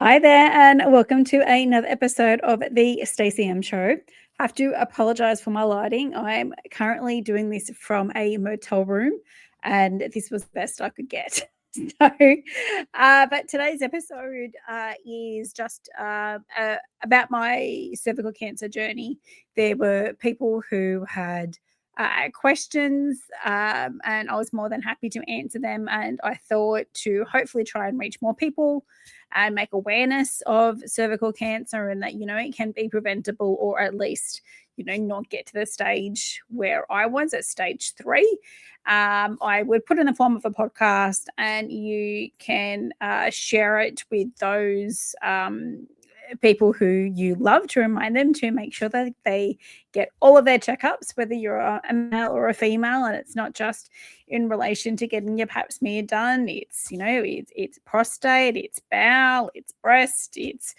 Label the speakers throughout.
Speaker 1: Hi there, and welcome to another episode of the StacyM Show. Have to apologize for my lighting. I'm currently doing this from a motel room, and this was the best I could get. But today's episode is just about my cervical cancer journey. There were people who had questions, and I was more than happy to answer them. And I thought to hopefully try and reach more people and make awareness of cervical cancer and that, it can be preventable, or at least, not get to the stage where I was at stage 3. I would put in the form of a podcast, and you can share it with those people who you love, to remind them to make sure that they get all of their checkups, whether you're a male or a female. And it's not just in relation to getting your pap smear done. It's, it's prostate, it's bowel, it's breast, it's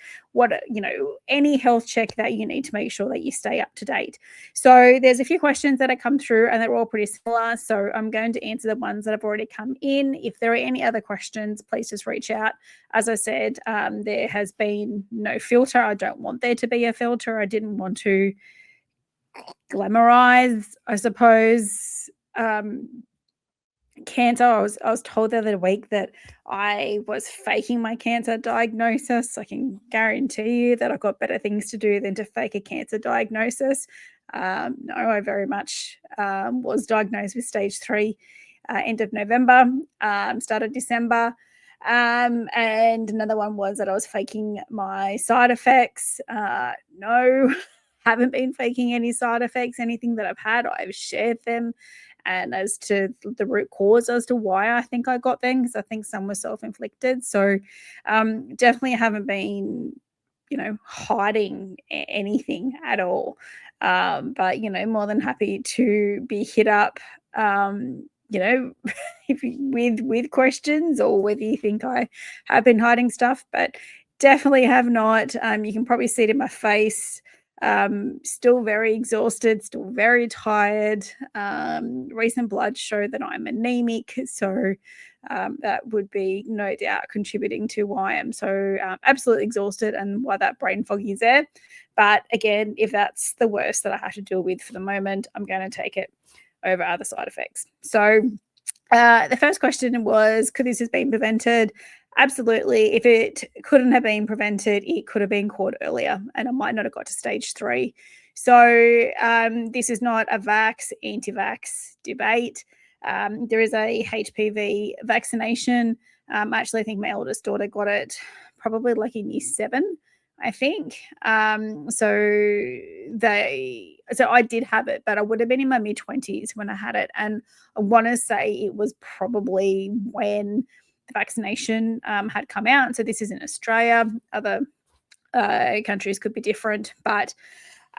Speaker 1: any health check that you need to make sure that you stay up to date. So there's a few questions that have come through, and they're all pretty similar. So I'm going to answer the ones that have already come in. If there are any other questions, please just reach out. As I said, there has been no filter. I don't want there to be a filter. I didn't want to glamorize, I suppose, cancer. I was told the other week that I was faking my cancer diagnosis. I can guarantee you that I've got better things to do than to fake a cancer diagnosis. No, I very much was diagnosed with stage 3 end of November, start of December. And another one was that I was faking my side effects. No, haven't been faking any side effects. Anything that I've had, I've shared them. And as to the root cause as to why I think I got them, because I think some were self-inflicted. So definitely haven't been, hiding anything at all. But, more than happy to be hit up, with questions, or whether you think I have been hiding stuff, but definitely have not. You can probably see it in my face. Still very exhausted, still very tired. Recent bloods show that I'm anemic, so that would be no doubt contributing to why I'm so absolutely exhausted and why that brain fog is there. But again, if that's the worst that I have to deal with for the moment, I'm going to take it over other side effects. So the first question was, could this have been prevented? Absolutely. If it couldn't have been prevented, it could have been caught earlier, and I might not have got to stage 3. So this is not a vax, anti-vax debate. There is a HPV vaccination. Actually, I think my eldest daughter got it probably like in year 7, I think. So I did have it, but I would have been in my mid-20s when I had it. And I want to say it was probably when the vaccination had come out. So this is in Australia. Other countries could be different. But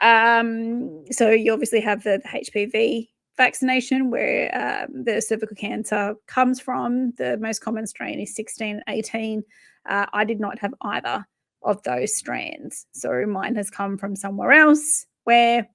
Speaker 1: so you obviously have the HPV vaccination, where the cervical cancer comes from. The most common strain is 16 and 18. I did not have either of those strands. So mine has come from somewhere else where,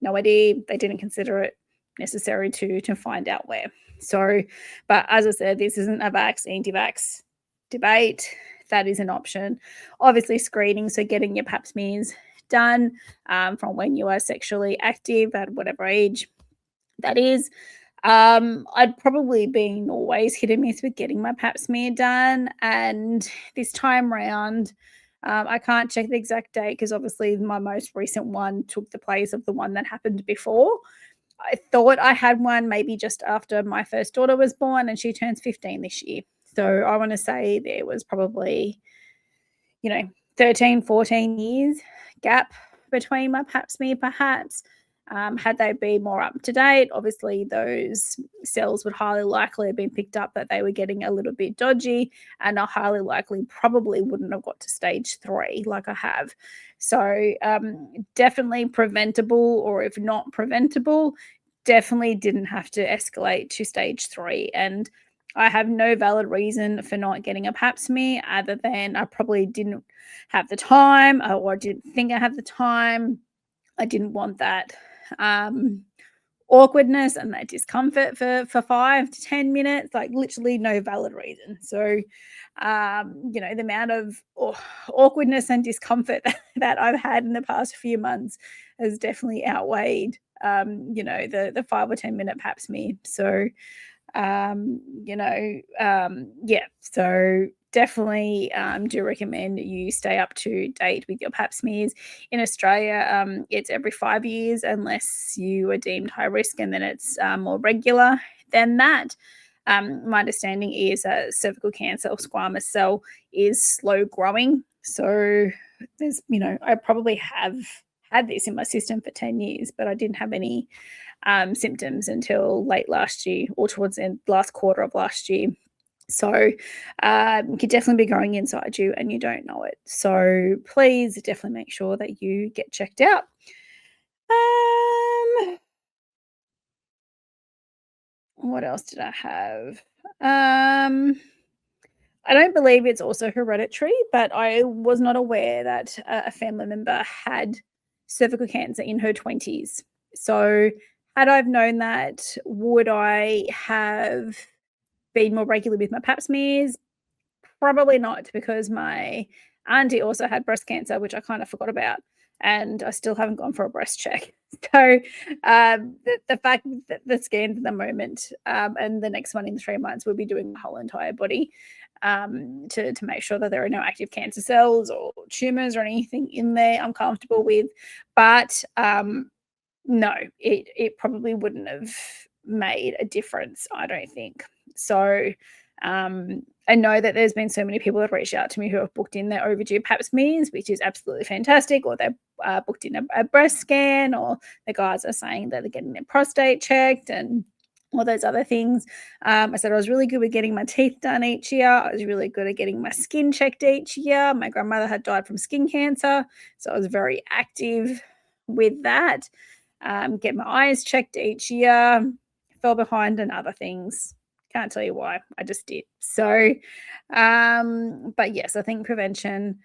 Speaker 1: no idea, they didn't consider it necessary to find out where. So, but as I said, this isn't a vax, anti-vax debate. That is an option. Obviously, screening, so getting your pap smears done from when you are sexually active at whatever age that is. I'd probably been always hit and miss with getting my pap smear done, and this time round, I can't check the exact date because obviously my most recent one took the place of the one that happened before. I thought I had one maybe just after my first daughter was born, and she turns 15 this year. So I want to say there was probably, 13, 14 years gap between my pap smear perhaps. Had they been more up to date, obviously those cells would highly likely have been picked up that they were getting a little bit dodgy, and I highly likely probably wouldn't have got to stage 3 like I have. So definitely preventable, or if not preventable, definitely didn't have to escalate to stage 3. And I have no valid reason for not getting a pap smear other than I probably didn't have the time, or I didn't think I had the time. I didn't want that. awkwardness and that discomfort for 5 to 10 minutes, like literally no valid reason. So, the amount of awkwardness and discomfort that I've had in the past few months has definitely outweighed, the 5 or 10 minute pap smear. So, yeah, so definitely do recommend you stay up to date with your pap smears. In Australia, it's every 5 years unless you are deemed high risk, and then it's more regular than that. My understanding is that cervical cancer or squamous cell is slow growing. So I probably have had this in my system for 10 years, but I didn't have any symptoms until late last year or towards the last quarter of last year. So it could definitely be growing inside you and you don't know it. So please definitely make sure that you get checked out. What else did I have? I don't believe it's also hereditary, but I was not aware that a family member had cervical cancer in her 20s. So, had I have known that, would I have been more regular with my pap smears? Probably not, because my auntie also had breast cancer, which I kind of forgot about, and I still haven't gone for a breast check. So the fact that the scans at the moment, and the next one in 3 months, we'll be doing the whole entire body, to make sure that there are no active cancer cells or tumors or anything in there I'm comfortable with. But no, it probably wouldn't have made a difference, I don't think. So I know that there's been so many people that have reached out to me who have booked in their overdue pap smears, which is absolutely fantastic, or they've booked in a breast scan, or the guys are saying that they're getting their prostate checked and all those other things. I said I was really good with getting my teeth done each year. I was really good at getting my skin checked each year. My grandmother had died from skin cancer, so I was very active with that. Get my eyes checked each year. Fell behind on other things. Can't tell you why. I just did. So, but yes, I think prevention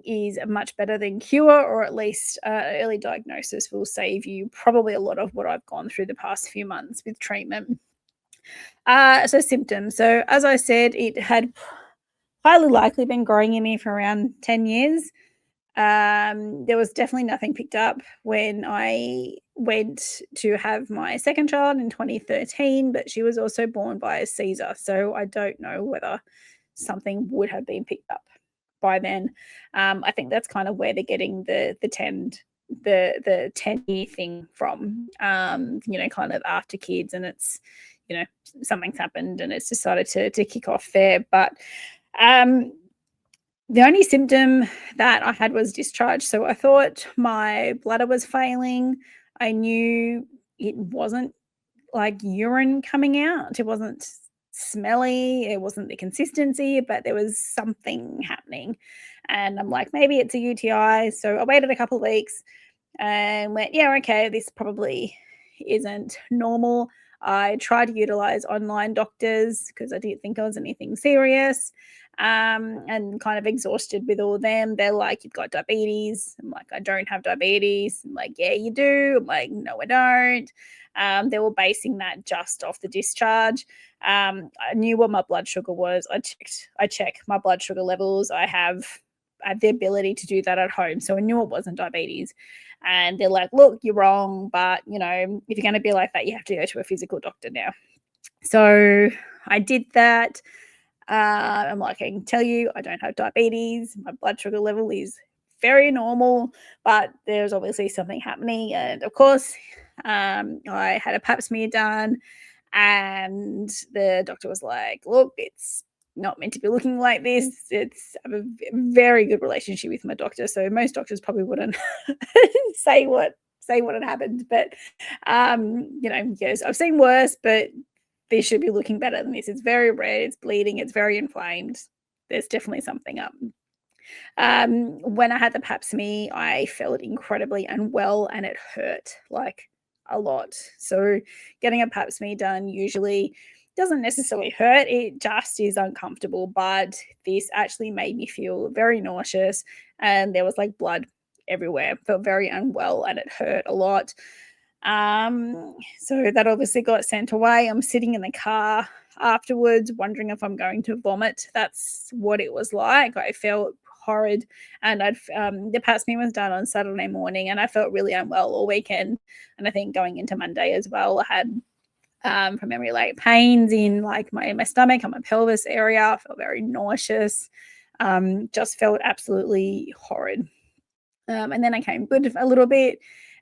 Speaker 1: is much better than cure, or at least early diagnosis will save you probably a lot of what I've gone through the past few months with treatment. So symptoms. So as I said, it had highly likely been growing in me for around 10 years. There was definitely nothing picked up when I went to have my second child in 2013, but she was also born by a Caesar. So I don't know whether something would have been picked up by then. I think that's kind of where they're getting the 10-year thing from, kind of after kids, and it's, something's happened and it's decided to kick off there. But the only symptom that I had was discharge. So I thought my bladder was failing. I knew it wasn't like urine coming out. It wasn't smelly. It wasn't the consistency, but there was something happening. And I'm like, maybe it's a UTI. So I waited a couple of weeks and went, yeah, okay, this probably isn't normal. I tried to utilize online doctors because I didn't think it was anything serious, and kind of exhausted with all of them. They're like, you've got diabetes. I'm like, I don't have diabetes. I'm like, yeah, you do. I'm like, no, I don't. They were basing that just off the discharge. I knew what my blood sugar was. I check my blood sugar levels. I have the ability to do that at home. So I knew it wasn't diabetes. And they're like, look, you're wrong, but if you're going to be like that, you have to go to a physical doctor now. So I did that. I'm like, I can tell you, I don't have diabetes. My blood sugar level is very normal, but there's obviously something happening. And of course, I had a pap smear done, and the doctor was like, look, it's not meant to be looking like this. I have a very good relationship with my doctor, so most doctors probably wouldn't say what had happened. But yes, I've seen worse, but this should be looking better than this. It's very red, it's bleeding, it's very inflamed. There's definitely something up. When I had the pap smear, I felt incredibly unwell and it hurt like a lot. So getting a pap smear done usually doesn't necessarily hurt, it just is uncomfortable. But this actually made me feel very nauseous, and there was like blood everywhere. I felt very unwell and it hurt a lot. So that obviously got sent away. I'm sitting in the car afterwards, wondering if I'm going to vomit. That's what it was like. I felt horrid, and the pap smear was done on Saturday morning, and I felt really unwell all weekend. And I think going into Monday as well, I had from memory like pains in like my stomach and my pelvis area. I felt very nauseous. Just felt absolutely horrid. And then I came good a little bit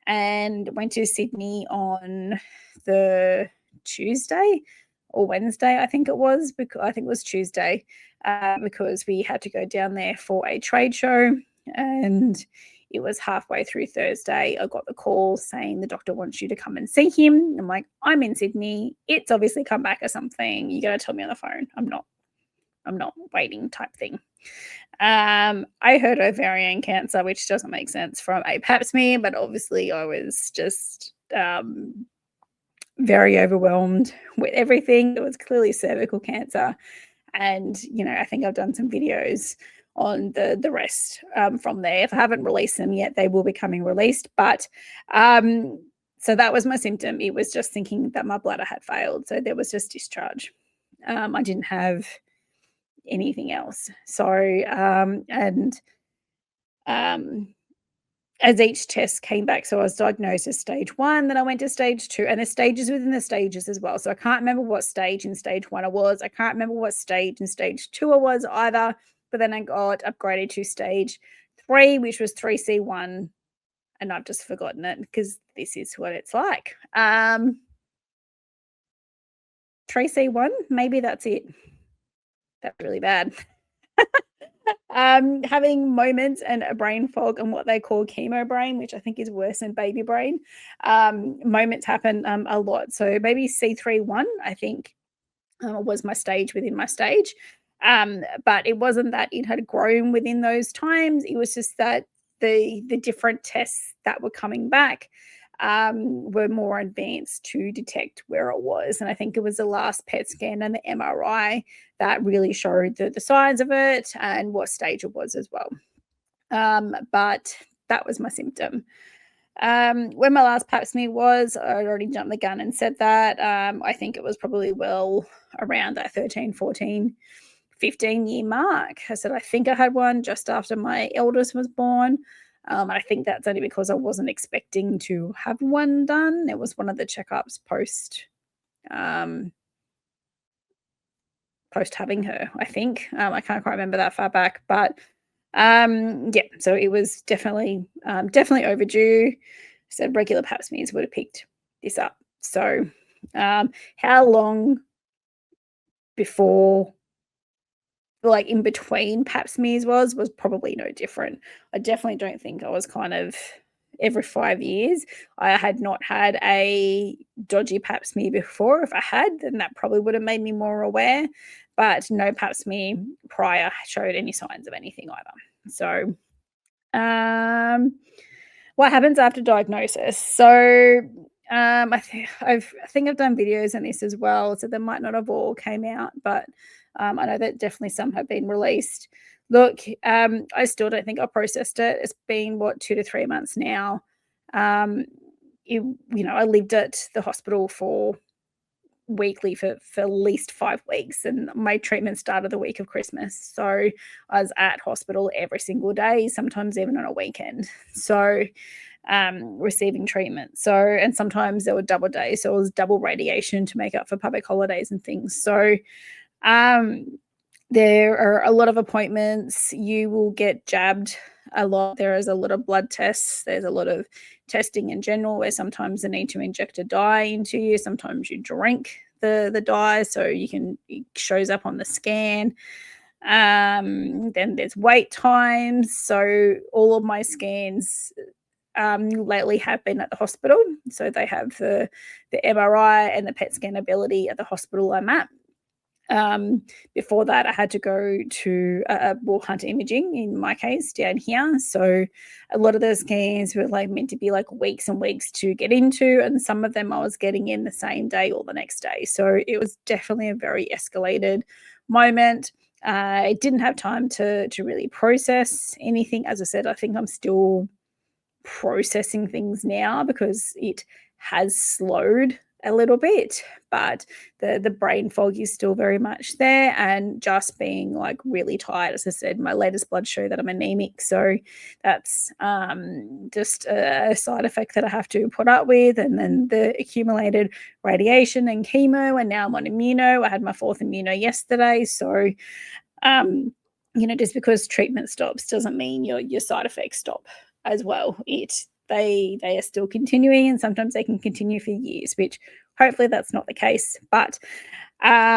Speaker 1: and went to Sydney on the Tuesday or Wednesday, I think it was, because I think it was Tuesday, because we had to go down there for a trade show. And it was halfway through Thursday. I got the call saying the doctor wants you to come and see him. I'm like, I'm in Sydney. It's obviously come back or something. You got to tell me on the phone. I'm not waiting type thing. I heard ovarian cancer, which doesn't make sense from a pap smear, but obviously I was just very overwhelmed with everything. It was clearly cervical cancer. And, I think I've done some videos on the rest from there. If I haven't released them yet, they will be coming released. But so that was my symptom. It was just thinking that my bladder had failed. So there was just discharge. I didn't have anything else. So, as each test came back, so I was diagnosed as stage 1, then I went to stage 2, and there's stages within the stages as well. So I can't remember what stage in stage 1 I was. I can't remember what stage in stage 2 I was either, but then I got upgraded to stage 3, which was 3C1, and I've just forgotten it because this is what it's like. 3C1, maybe that's it. That's really bad. Having moments and a brain fog and what they call chemo brain, which I think is worse than baby brain. Moments happen a lot. So maybe C31, I think, was my stage within my stage. But it wasn't that it had grown within those times. It was just that the different tests that were coming back were more advanced to detect where it was. And I think it was the last PET scan and the MRI that really showed the size of it and what stage it was as well. But that was my symptom. When my last pap smear was, I'd already jumped the gun and said that. I think it was probably well around that 13, 14, 15-year mark. I said I think I had one just after my eldest was born. I think that's only because I wasn't expecting to have one done. It was one of the checkups post having her, I think. I can't quite remember that far back, but yeah, so it was definitely overdue. So regular pap smears would have picked this up. So how long before, like in between pap smears was probably no different. I definitely don't think I was kind of every 5 years. I had not had a dodgy pap smear before. If I had, then that probably would have made me more aware, but no pap smear prior showed any signs of anything either. So what happens after diagnosis? So I think I've done videos on this as well, so they might not have all came out, but I know that definitely some have been released. Look, I still don't think I processed it. It's been 2 to 3 months now. I lived at the hospital for weekly for at least 5 weeks, and my treatment started the week of Christmas. So I was at hospital every single day, sometimes even on a weekend. So receiving treatment. So, and sometimes there were double days. So it was double radiation to make up for public holidays and things. So there are a lot of appointments. You will get jabbed a lot. There is a lot of blood tests. There's a lot of testing in general, where sometimes they need to inject a dye into you. Sometimes you drink the dye, so it shows up on the scan. Then there's wait times. So all of my scans lately have been at the hospital. So they have the MRI and the PET scan ability at the hospital I'm at. Before that, I had to go to Hunter Imaging, in my case, down here. So a lot of those scans were meant to be weeks and weeks to get into, and some of them I was getting in the same day or the next day. So it was definitely a very escalated moment. I didn't have time to really process anything. As I said, I think I'm still processing things now because it has slowed a little bit, but the brain fog is still very much there, and just being like really tired. As I said, my latest blood show that I'm anemic, so that's just a side effect that I have to put up with. And then the accumulated radiation and chemo, and now I'm on immuno. I had my 4th immuno yesterday, so just because treatment stops doesn't mean your side effects stop as well. They are still continuing, and sometimes they can continue for years, which hopefully that's not the case. But yeah,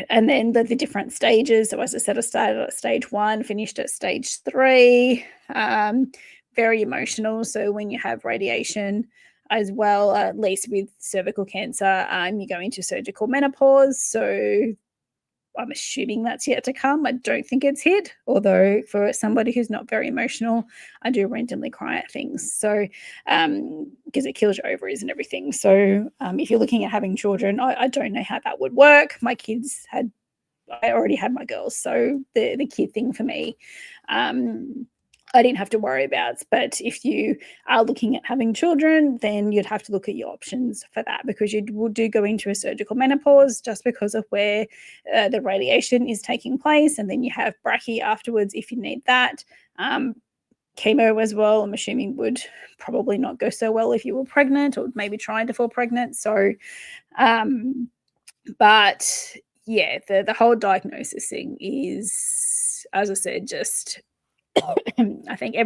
Speaker 1: and then the different stages. So as I said, I started at stage 1, finished at stage 3. Very emotional. So when you have radiation as well, at least with cervical cancer, you go into surgical menopause. So I'm assuming that's yet to come. I don't think it's hit, although for somebody who's not very emotional, I do randomly cry at things. So, because it kills your ovaries and everything. So, if you're looking at having children, I don't know how that would work. I already had my girls, so the kid thing for me, I didn't have to worry about. But if you are looking at having children, then you'd have to look at your options for that, because you do go into a surgical menopause just because of where the radiation is taking place. And then you have brachy afterwards if you need that. Chemo as well, I'm assuming, would probably not go so well if you were pregnant or maybe trying to fall pregnant. So, but yeah, the whole diagnosis thing is, as I said, just I think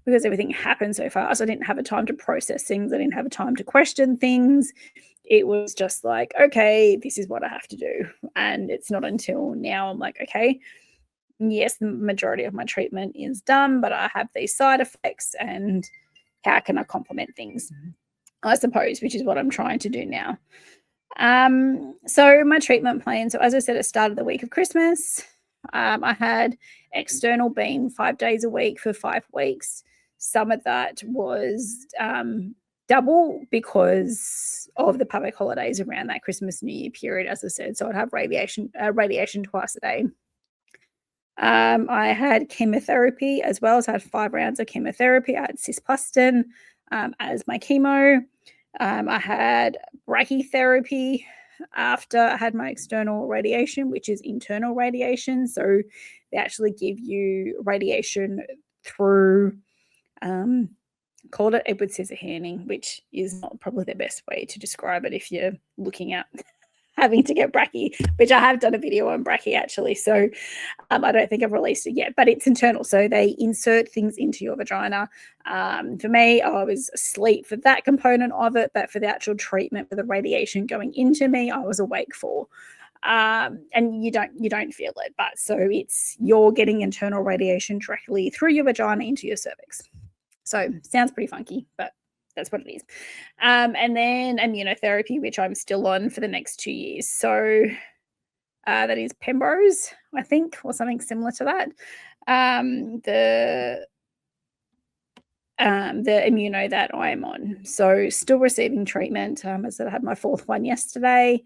Speaker 1: because everything happened so fast, I didn't have a time to process things. I didn't have a time to question things. It was just like, okay, this is what I have to do. And it's not until now I'm like, okay, yes, the majority of my treatment is done, but I have these side effects, and how can I complement things, I suppose, which is what I'm trying to do now. So my treatment plan, so as I said, it started the week of Christmas. I had external beam 5 days a week for 5 weeks. Some of that was double because of the public holidays around that Christmas New Year period, as I said. So I'd have radiation twice a day. I had chemotherapy as well. So I had 5 rounds of chemotherapy. I had cisplatin as my chemo. I had brachytherapy after I had my external radiation, which is internal radiation. So they actually give you radiation through, called it Edward Scissorhanding, which is not probably the best way to describe it if you're looking at having to get brachy, which I have done a video on brachy actually. So I don't think I've released it yet, but it's internal. So they insert things into your vagina. For me, I was asleep for that component of it, but for the actual treatment for the radiation going into me, I was awake for. And you don't feel it, but so you're getting internal radiation directly through your vagina into your cervix. So sounds pretty funky, but that's what it is. And then immunotherapy, which I'm still on for the next 2 years. So that is Pembro's, I think, or something similar to that. The immuno that I'm on. So still receiving treatment. As I said, I had my 4th one yesterday.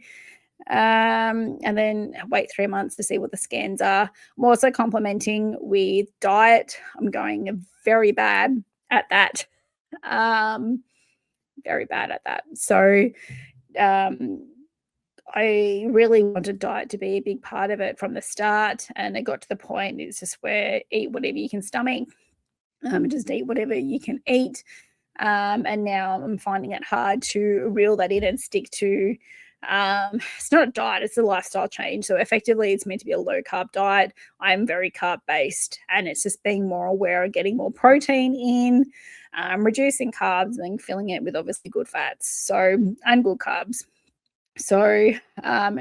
Speaker 1: And then wait 3 months to see what the scans are. I'm also complementing with diet. I'm going very bad at that. Very bad at that. So I really wanted diet to be a big part of it from the start, and it got to the point it's just where eat whatever you can stomach, just eat whatever you can eat, and now I'm finding it hard to reel that in and stick to. It's not a diet, it's a lifestyle change. So effectively it's meant to be a low carb diet. I'm very carb based, and it's just being more aware of getting more protein in, reducing carbs and filling it with obviously good fats, and good carbs. So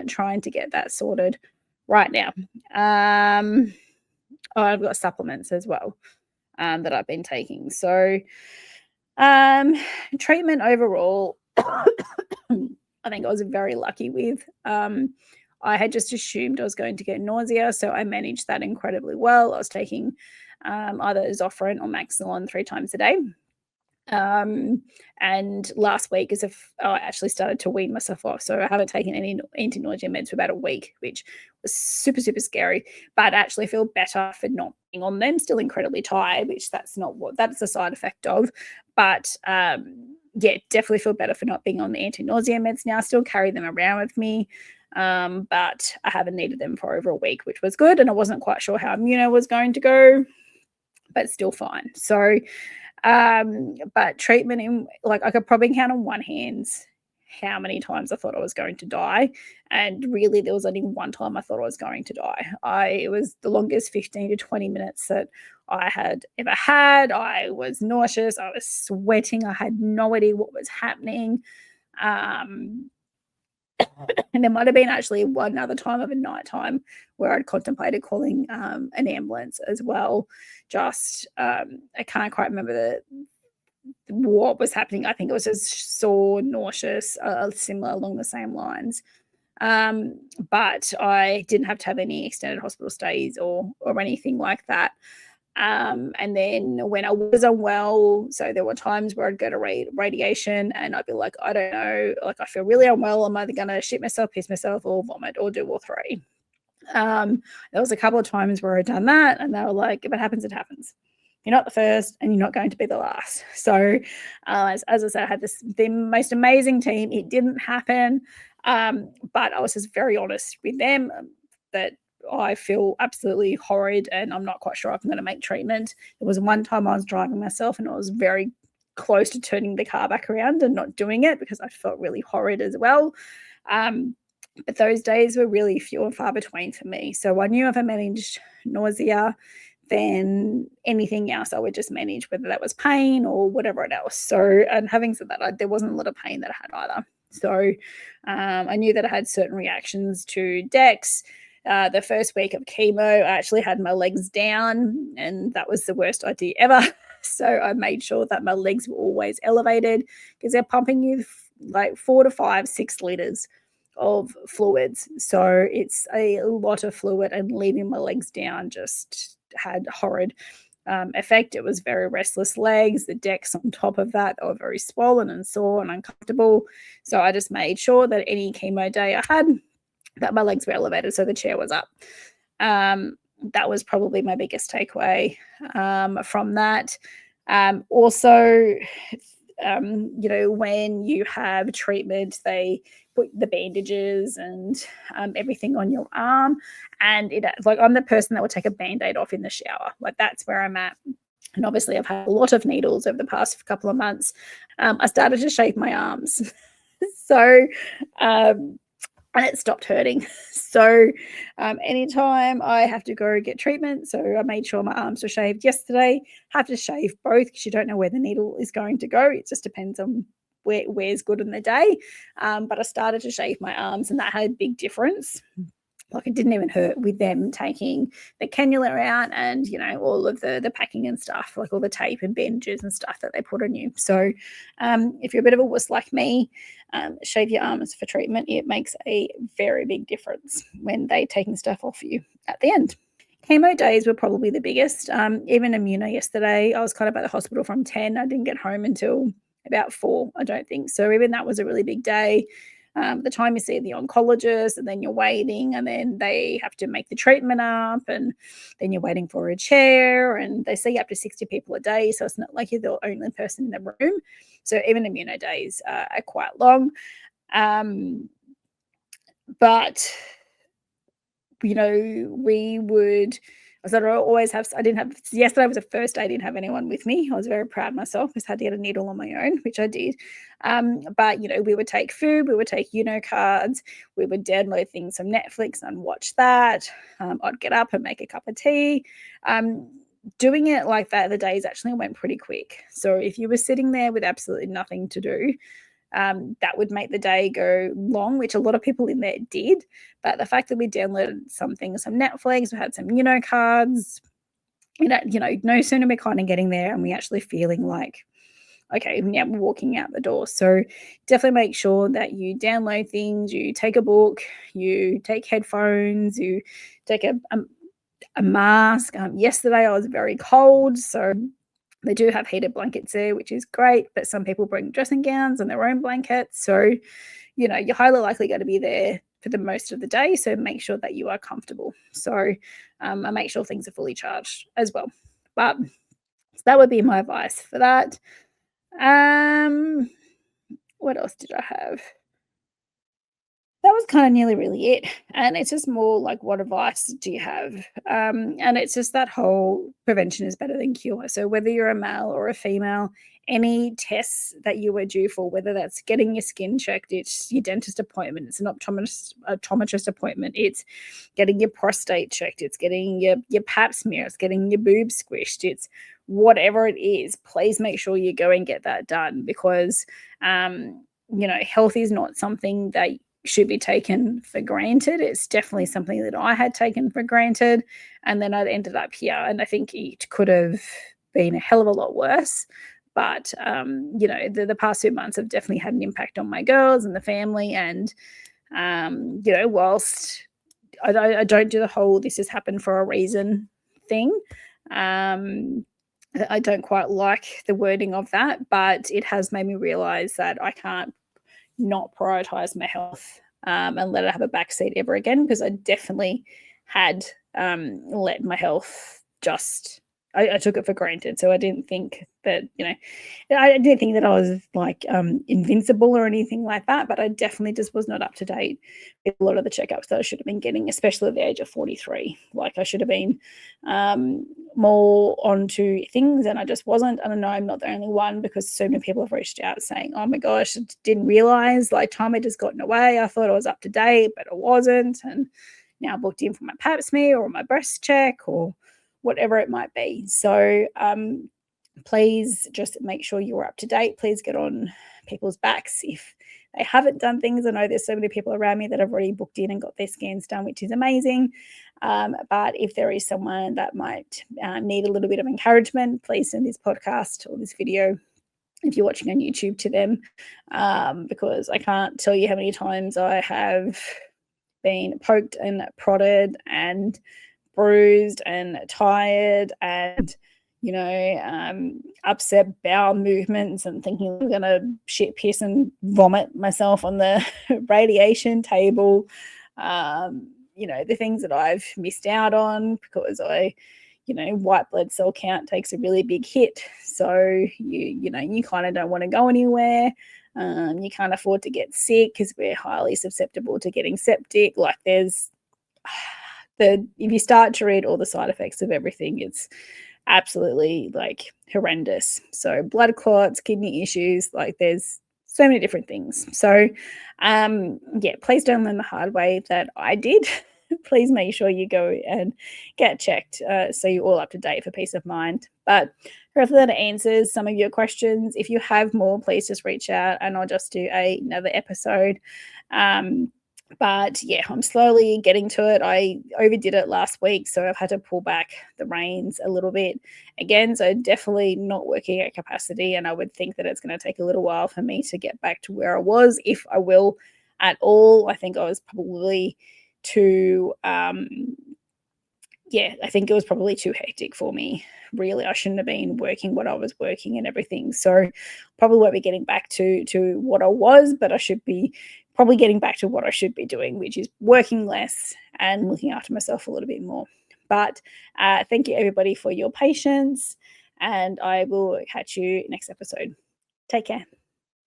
Speaker 1: trying to get that sorted right now. I've got supplements as well that I've been taking. So treatment overall, I think I was very lucky with. I had just assumed I was going to get nausea, so I managed that incredibly well. I was taking either Zofran or Maxilon 3 times a day. And last week, I actually started to wean myself off, so I haven't taken any anti-nausea meds for about a week, which was super, super scary, but I actually feel better for not being on them. Still incredibly tired, which that's a side effect of, but yeah, definitely feel better for not being on the anti-nausea meds now. I still carry them around with me, but I haven't needed them for over a week, which was good. And I wasn't quite sure how immuno was going to go, but still fine. So, but treatment in, like, I could probably count on one hand how many times I thought I was going to die. And really, there was only one time I thought I was going to die. It was the longest 15 to 20 minutes that I had ever had. I was nauseous. I was sweating. I had no idea what was happening. And there might have been actually one other time of a night time where I'd contemplated calling an ambulance as well. Just, I can't quite remember what was happening. I think it was just sore, nauseous, similar along the same lines. But I didn't have to have any extended hospital stays or anything like that. And then when I was unwell, so there were times where I'd go to radiation and I'd be like, I don't know, like I feel really unwell. I'm either going to shit myself, piss myself, or vomit, or do all three. There was a couple of times where I'd done that and they were like, if it happens, it happens. You're not the first and you're not going to be the last. So as I said, I had the most amazing team. It didn't happen. But I was just very honest with them that I feel absolutely horrid and I'm not quite sure if I'm going to make treatment. There was one time I was driving myself and I was very close to turning the car back around and not doing it because I felt really horrid as well. But those days were really few and far between for me. So I knew if I managed nausea, then anything else I would just manage, whether that was pain or whatever else. So, and having said that, there wasn't a lot of pain that I had either. So I knew that I had certain reactions to Dex. The first week of chemo, I actually had my legs down, and that was the worst idea ever. So I made sure that my legs were always elevated because they're pumping you like 4 to 5, 6 liters of fluids. So it's a lot of fluid, and leaving my legs down just had horrid effect. It was very restless legs. The decks on top of that, they were very swollen and sore and uncomfortable. So I just made sure that any chemo day I had, that my legs were elevated so the chair was up. That was probably my biggest takeaway from that. Also, when you have treatment, they put the bandages and everything on your arm, and I'm the person that will take a band-aid off in the shower. Like, that's where I'm at. And obviously I've had a lot of needles over the past couple of months. I started to shave my arms. So and it stopped hurting. So anytime I have to go get treatment, so I made sure my arms were shaved yesterday. Have to shave both because you don't know where the needle is going to go. It just depends on where's good in the day. But I started to shave my arms, and that had a big difference. Like, it didn't even hurt with them taking the cannula out and, all of the packing and stuff, like all the tape and bandages and stuff that they put on you. So if you're a bit of a wuss like me, shave your arms for treatment. It makes a very big difference when they taking stuff off you at the end. Chemo days were probably the biggest. Even immuno yesterday, I was kind of at the hospital from 10. I didn't get home until about 4, I don't think. So even that was a really big day. The time you see the oncologist, and then you're waiting, and then they have to make the treatment up, and then you're waiting for a chair, and they see up to 60 people a day. So it's not like you're the only person in the room. So even immuno days are quite long. But, we would, yesterday was the first day I didn't have anyone with me. I was very proud of myself. I just had to get a needle on my own, which I did. But, we would take food, we would take cards, we would download things from Netflix and watch that. I'd get up and make a cup of tea. Doing it like that, the days actually went pretty quick. So if you were sitting there with absolutely nothing to do, that would make the day go long, which a lot of people in there did. But the fact that we downloaded some things from Netflix, we had some cards, no sooner we're kind of getting there and we actually feeling like, okay, now we're walking out the door. So definitely make sure that you download things, you take a book, you take headphones, you take a mask. Yesterday I was very cold, so they do have heated blankets there, which is great, but some people bring dressing gowns and their own blankets. So, you're highly likely going to be there for the most of the day. So make sure that you are comfortable. So I make sure things are fully charged as well. But so that would be my advice for that. What else did I have? That was kind of nearly really it. And it's just more like, what advice do you have? And it's just that whole prevention is better than cure. So whether you're a male or a female, any tests that you were due for, whether that's getting your skin checked, it's your dentist appointment, it's an optometrist appointment, it's getting your prostate checked, it's getting your pap smear, it's getting your boobs squished, it's whatever it is, please make sure you go and get that done because health is not something that should be taken for granted. It's definitely something that I had taken for granted. And then I ended up here. And I think it could have been a hell of a lot worse. But, the past 2 months have definitely had an impact on my girls and the family. And, whilst I don't do the whole this has happened for a reason thing, I don't quite like the wording of that, but it has made me realize that I can't not prioritize my health and let it have a backseat ever again because I definitely had let my health just I took it for granted. So I didn't think that, I didn't think that I was like invincible or anything like that, but I definitely just was not up to date with a lot of the checkups that I should have been getting, especially at the age of 43. Like I should have been more onto things and I just wasn't. And I know I'm not the only one because so many people have reached out saying, oh my gosh, I didn't realize like time had just gotten away. I thought I was up to date, but I wasn't. And now booked in for my pap smear or my breast check or whatever it might be. So please just make sure you're up to date. Please get on people's backs if they haven't done things. I know there's so many people around me that have already booked in and got their scans done, which is amazing. But if there is someone that might need a little bit of encouragement, please send this podcast or this video if you're watching on YouTube to them because I can't tell you how many times I have been poked and prodded and bruised and tired and upset bowel movements and thinking I'm gonna shit, piss and vomit myself on the radiation table. The things that I've missed out on because white blood cell count takes a really big hit, so you kind of don't want to go anywhere. You can't afford to get sick because we're highly susceptible to getting septic. Like there's if you start to read all the side effects of everything, it's absolutely like horrendous. So blood clots, kidney issues, like there's so many different things. So please don't learn the hard way that I did. Please make sure you go and get checked so you're all up to date for peace of mind. But hopefully that answers some of your questions. If you have more, please just reach out and I'll just do another episode. But yeah, I'm slowly getting to it. I overdid it last week, so I've had to pull back the reins a little bit again. So definitely not working at capacity. And I would think that it's going to take a little while for me to get back to where I was, if I will at all. I think I was probably too, I think it was probably too hectic for me. Really, I shouldn't have been working what I was working and everything. So probably won't be getting back to what I was, but I should be probably getting back to what I should be doing, which is working less and looking after myself a little bit more. But thank you, everybody, for your patience, and I will catch you next episode. Take care.